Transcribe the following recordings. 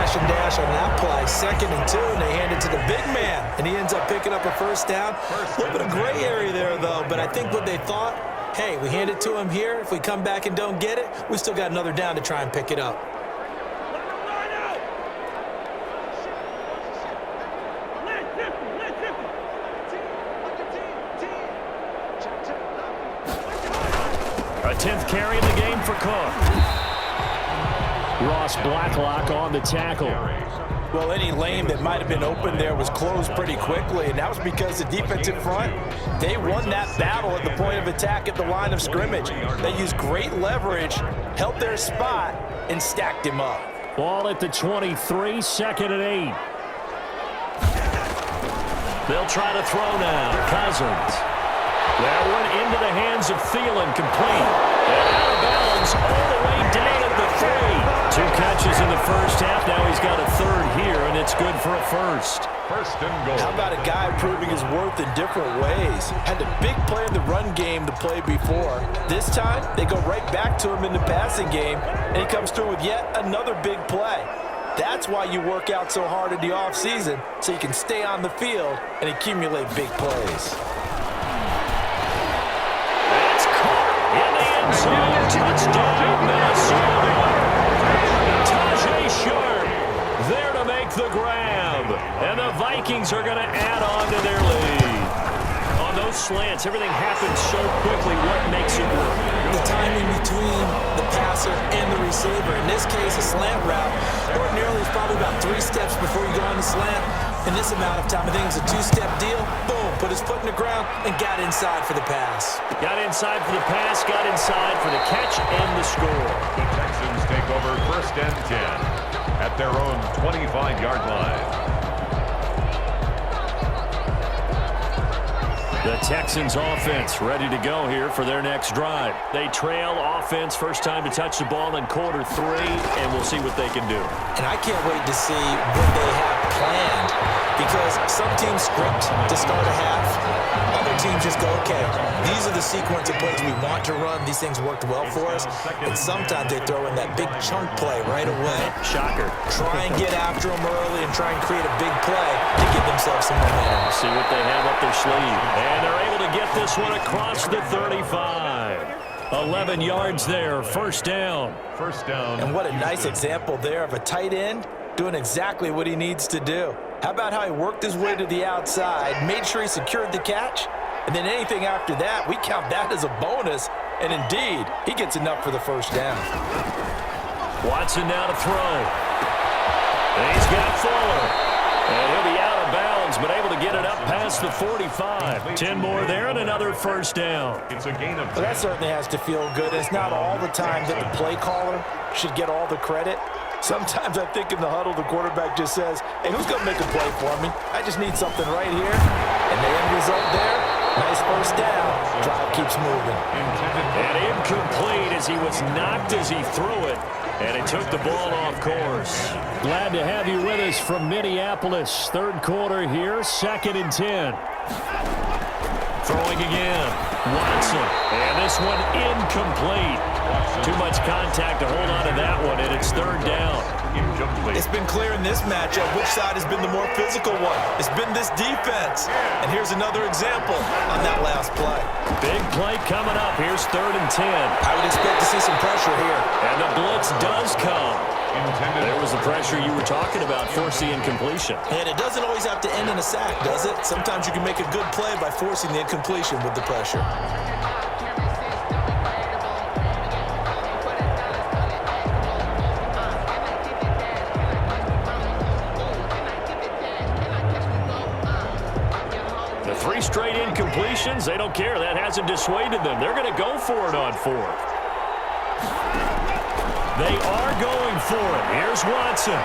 flash and dash on that play. 2nd and 2, and they hand it to the big man, and he ends up picking up a first down. A little bit of gray area there, though, but I think what they thought, hey, we hand it to him here. If we come back and don't get it, we still got another down to try and pick it up. A 10th carry in the game for Cook. Ross Blacklock on the tackle. Well, any lane that might have been open there was closed pretty quickly, and that was because the defensive front, they won that battle at the point of attack at the line of scrimmage. They used great leverage, held their spot, and stacked him up. Ball at the 23, 2nd and 8. They'll try to throw now. Cousins. That one into the hands of Thielen, complete. And out of bounds all the way down at the 3. 2 catches in the first half. Now he's got a 3rd here, and it's good for a first. First and goal. How about a guy proving his worth in different ways? Had a big play in the run game the play before. This time, they go right back to him in the passing game, and he comes through with yet another big play. That's why you work out so hard in the offseason, so you can stay on the field and accumulate big plays. Touchdown, Minnesota. Tajay Sharp there to make the grab. And the Vikings are going to add on to their lead. On those slants, everything happens so quickly. What makes it work? The timing between the passer and the receiver. In this case, a slant route. Ordinarily, it's probably about 3 steps before you go on the slant. In this amount of time, I think it's a 2-step deal. Boom, put his foot in the ground and got inside for the pass. Got inside for the pass, got inside for the catch and the score. The Texans take over 1st and 10 at their own 25-yard line. The Texans offense ready to go here for their next drive. They trail offense, first time to touch the ball in quarter 3, and we'll see what they can do. And I can't wait to see what they have planned, because some teams script to start a half. Other teams just go, okay, these are the sequence of plays we want to run. These things worked well for us. And sometimes they throw in that big chunk play right away. Shocker. Try and get after them early and try and create a big play to give themselves some momentum. See what they have up their sleeve. And they're able to get this one across the 35. 11 yards there, first down. First down. And what a nice example there of a tight end doing exactly what he needs to do. How about how he worked his way to the outside, made sure he secured the catch, and then anything after that, we count that as a bonus. And indeed, he gets enough for the first down. Watson now to throw. And he's got Fuller. And he'll be out of bounds, but able to get it up past the 45. 10 more there and another first down. It's a gain of 10. Well, that certainly has to feel good. It's not all the time that the play caller should get all the credit. Sometimes I think in the huddle, the quarterback just says, hey, who's going to make a play for me? I just need something right here. And the end result there, nice first down. Drive keeps moving. And incomplete as he was knocked as he threw it. And it took the ball off course. Glad to have you with us from Minneapolis. 3rd quarter here, 2nd and 10. Throwing again. Watson. And this one incomplete. Too much contact to hold on to that one, and it's 3rd down. It's been clear in this matchup which side has been the more physical one. It's been this defense. And here's another example on that last play. Big play coming up. Here's 3rd and 10. I would expect to see some pressure here. And the blitz does come. There was the pressure you were talking about, forcing incompletion. And it doesn't always have to end in a sack, does it? Sometimes you can make a good play by forcing the incompletion with the pressure. The 3 straight incompletions, they don't care. That hasn't dissuaded them. They're going to go for it on 4th. They are going for it. Here's Watson.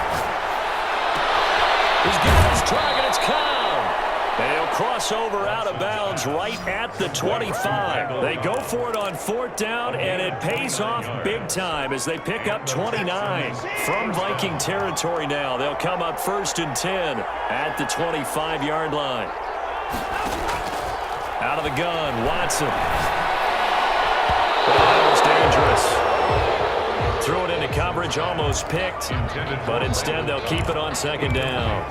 He's got his target. It's Cobb. They'll cross over out of bounds right at the 25. They go for it on 4th down, and it pays off big time as they pick up 29. From Viking territory now, they'll come up 1st and 10 at the 25-yard line. Out of the gun, Watson. Oh, that was dangerous. Throw it into coverage almost picked, but instead they'll keep it on second down.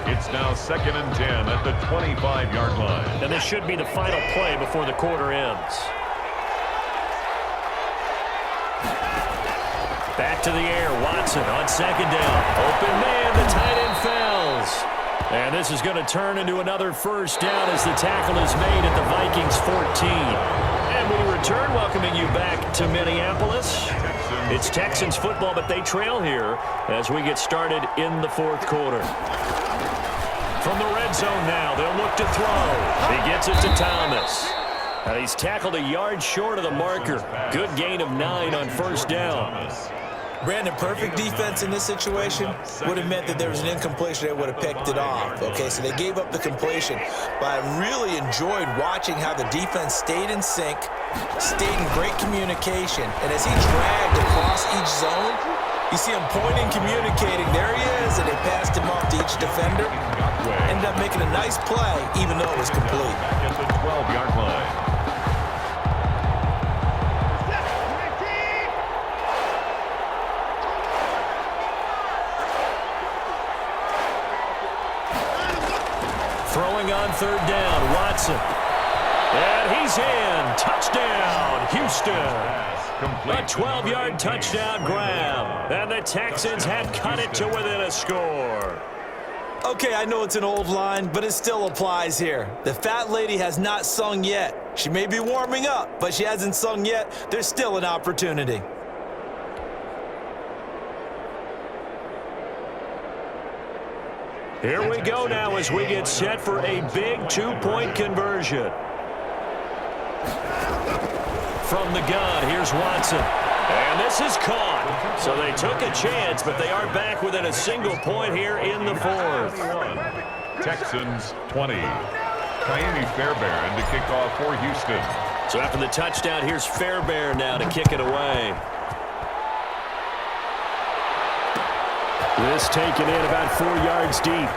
It's now 2nd and 10 at the 25-yard line. And this should be the final play before the quarter ends. Back to the air, Watson on second down. Open man, the tight end falls. And this is going to turn into another first down as the tackle is made at the Vikings 14. And we return, welcoming you back to Minneapolis. It's Texans football, but they trail here as we get started in the fourth quarter. From the red zone now, they'll look to throw. He gets it to Thomas. He's tackled a yard short of the marker. Good gain of 9 on first down. Brandon, perfect defense in this situation would have meant that there was an incompletion. They would have picked it off. Okay, so they gave up the completion. But I really enjoyed watching how the defense stayed in sync, stayed in great communication. And as he dragged across each zone, you see him pointing, communicating. There he is, and they passed him off to each defender. Ended up making a nice play, even though it was complete. Back at the 12-yard line. Throwing on third down, Watson. And he's in. Touchdown, Houston. A 12-yard touchdown grab. And the Texans have cut it to within a score. Okay, I know it's an old line, but it still applies here. The fat lady has not sung yet. She may be warming up, but she hasn't sung yet. There's still an opportunity. Here we go now as we get set for a big two-point conversion. From the gun, here's Watson. And this is caught. So they took a chance, but they are back within a single point here in the fourth. Texans 20. Kaimi Fairbairn to kick off for Houston. So after the touchdown, here's Fairbairn now to kick it away. This taken in about 4 yards deep.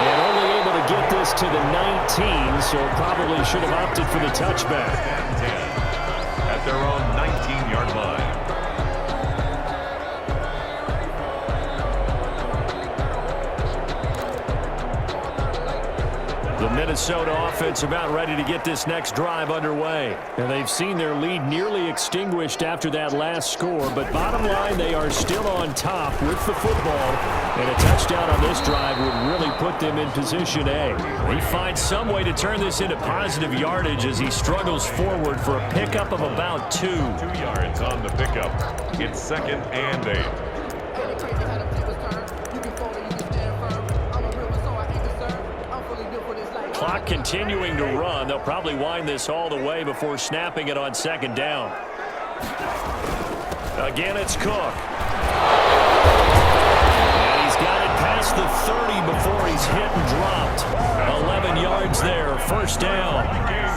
And only able to get this to the 19, so probably should have opted for the touchback. At their own 19-yard line. The Minnesota offense about ready to get this next drive underway. And they've seen their lead nearly extinguished after that last score. But bottom line, they are still on top with the football. And a touchdown on this drive would really put them in position A. He finds some way to turn this into positive yardage as he struggles forward for a pickup of about 2. 2 yards on the pickup. It's 2nd and 8. Clock continuing to run. They'll probably wind this all the way before snapping it on second down. Again, it's Cook. And he's got it past the 30 before he's hit and dropped. 11 yards there, first down.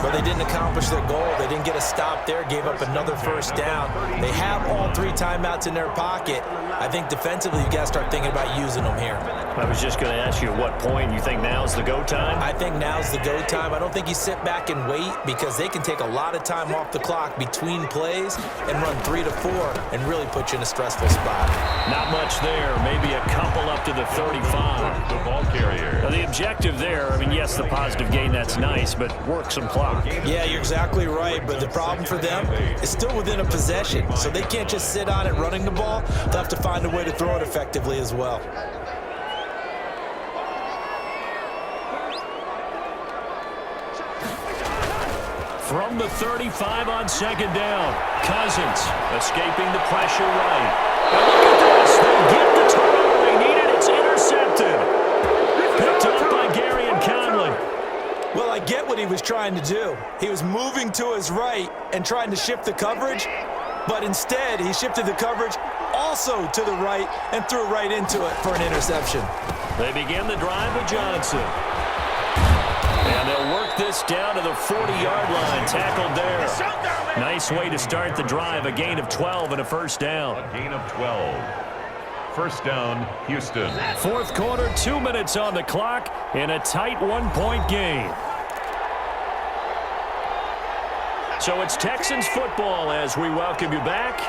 But they didn't accomplish their goal. They didn't get a stop there, gave up another first down. They have all 3 timeouts in their pocket. I think defensively, you've got to start thinking about using them here. I was just going to ask you at what point you think now's the go time? I think now's the go time. I don't think you sit back and wait because they can take a lot of time off the clock between plays and run 3 to 4 and really put you in a stressful spot. Not much there. Maybe a couple up to the 35. The ball carrier. Now, the objective there, I mean, yes, the positive gain, that's nice, but work some clock. Yeah, you're exactly right, but the problem for them is still within a possession, so they can't just sit on it running the ball. They'll have to find a way to throw it effectively as well. From the 35 on second down, Cousins escaping the pressure right. And look at this. They get the turnover they needed. It's intercepted. Picked up by Gary and Conley. Well, I get what he was trying to do. He was moving to his right and trying to shift the coverage, but instead he shifted the coverage also to the right and threw right into it for an interception. They begin the drive with Johnson. And they'll work this down to the 40-yard line, tackled there. Nice way to start the drive, a gain of 12 and a first down. A gain of 12. First down, Houston. Fourth quarter, 2 minutes on the clock in a tight 1-point game. So it's Texans football as we welcome you back.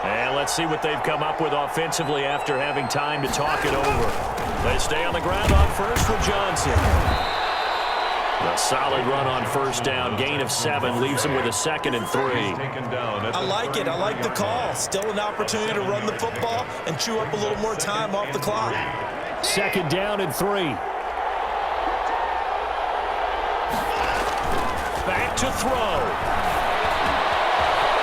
And let's see what they've come up with offensively after having time to talk it over. They stay on the ground on first with Johnson. A solid run on first down. Gain of 7 leaves him with a 2nd and 3. I like it. I like the call. Still an opportunity to run the football and chew up a little more time off the clock. 2nd down and 3. Back to throw.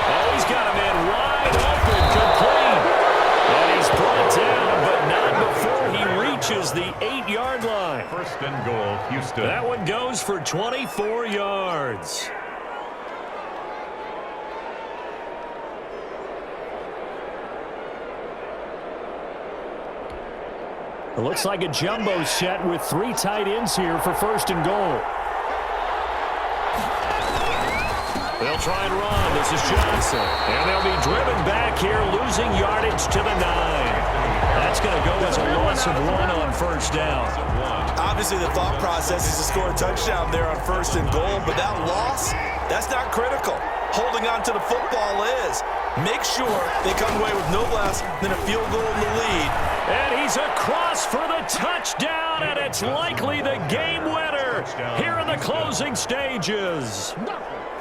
Oh, he's got a man wide open, complete. And he's brought down, but not before he reaches the 8-yard line. First and goal, Houston. That one goes for 24 yards. It looks like a jumbo set with 3 tight ends here for first and goal. They'll try and run. This is Johnson. And they'll be driven back here, losing yardage to the 9. That's going to go as a loss of 1 on first down. Obviously, the thought process is to score a touchdown there on first and goal, but that loss, that's not critical. Holding on to the football is. Make sure they come away with no less than a field goal in the lead. And he's across for the touchdown, and it's likely the game winner here in the closing stages.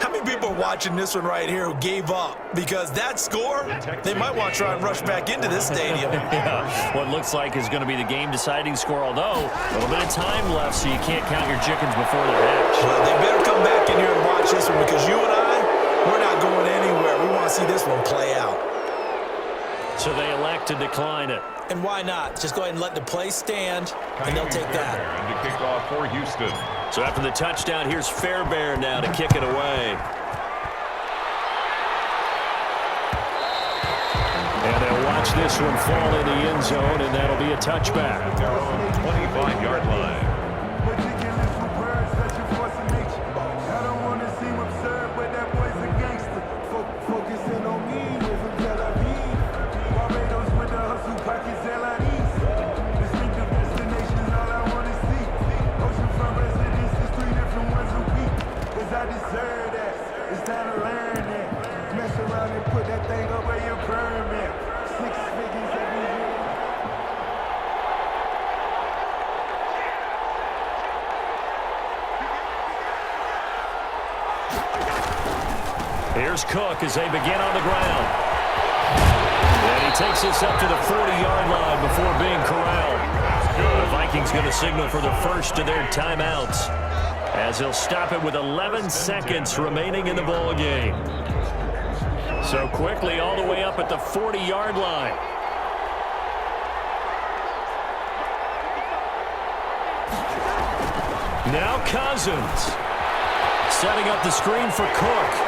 How many people are watching this one right here who gave up? Because that score, they might want to try and rush back into this stadium. Yeah, what looks like is going to be the game-deciding score, although a little bit of time left, so you can't count your chickens before they're hatched. Well, they better come back in here and watch this one, because you and I, we're not going anywhere. We want to see this one play out. So they elect to decline it. And why not? Just go ahead and let the play stand, and they'll take that. And to kick off for Houston. So after the touchdown, here's Fairbairn now to kick it away. And they'll watch this one fall in the end zone, and that'll be a touchback. At their own 25-yard line. Here's Cook as they begin on the ground. And he takes this up to the 40-yard line before being corralled. The Vikings going to signal for the first of their timeouts, as he'll stop it with 11 seconds remaining in the ball game. So quickly all the way up at the 40-yard line. Now Cousins setting up the screen for Cook.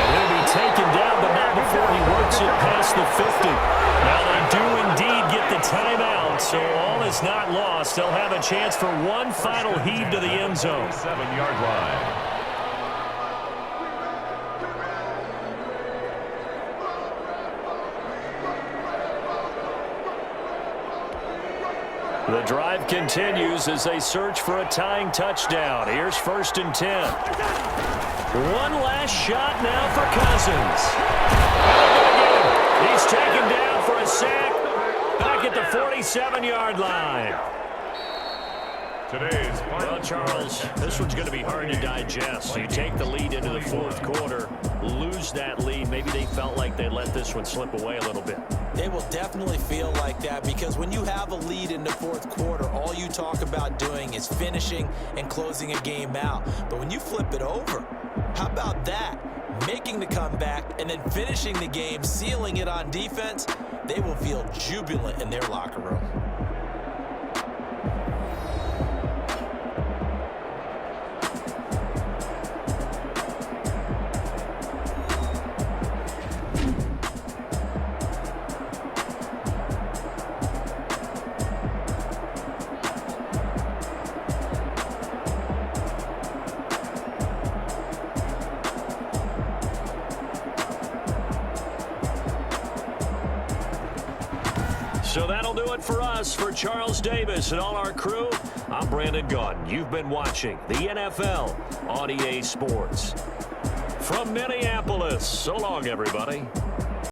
And he'll be taken down, but not before he works it past the 50. Now they do indeed get the timeout, so all is not lost. They'll have a chance for one final heave to the end zone. 7-yard line. The drive continues as they search for a tying touchdown. Here's first and 10. One last shot now for Cousins. He's taken down for a sack back at the 47-yard line. Today's Well, Charles, this one's going to be hard to digest. You take the lead into the fourth quarter, lose that lead. Maybe they felt like they let this one slip away a little bit. They will definitely feel like that, because when you have a lead in the fourth quarter, all you talk about doing is finishing and closing a game out. But when you flip it over, how about that? Making the comeback and then finishing the game, sealing it on defense, they will feel jubilant in their locker room. So that'll do it for us. For Charles Davis and all our crew, I'm Brandon Gaudin. You've been watching the NFL on EA Sports. from Minneapolis. So long, everybody.